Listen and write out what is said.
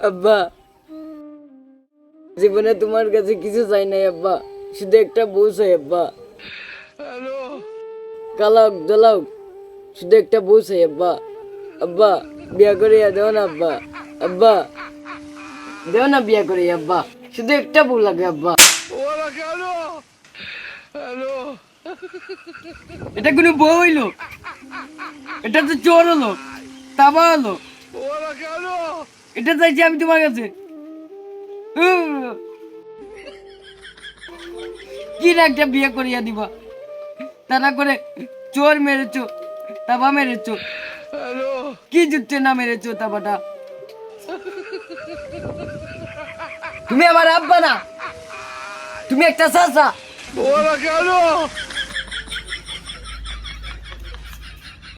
আব্বা, জীবনে তোমার কাছে কিছু চাই নাই আব্বা, শুধু একটা বউ চাই আব্বা। কালাক জ্বালাও, শুধু একটা বউ চাই আব্বা। আব্বা, বিয়া করিয়া দেও না আব্বা। আব্বা, দেও না বিয়া করিয়া আব্বা, শুধু একটা বউ লাগে আব্বা। এটা কোনো বউ হইলো? এটা তো চোর হলো, তাবা হলো। এটা চাইছি আমি তোমার কাছে। কি না একটা বিয়ে করিয়া দিবা, তা না করে চোর মেরেছো, তাবা মেরেছো। কি যুদ্ধে না মেরেছো তাবাটা? তুমি আমার আব্বা না, তুমি একটা চাচা।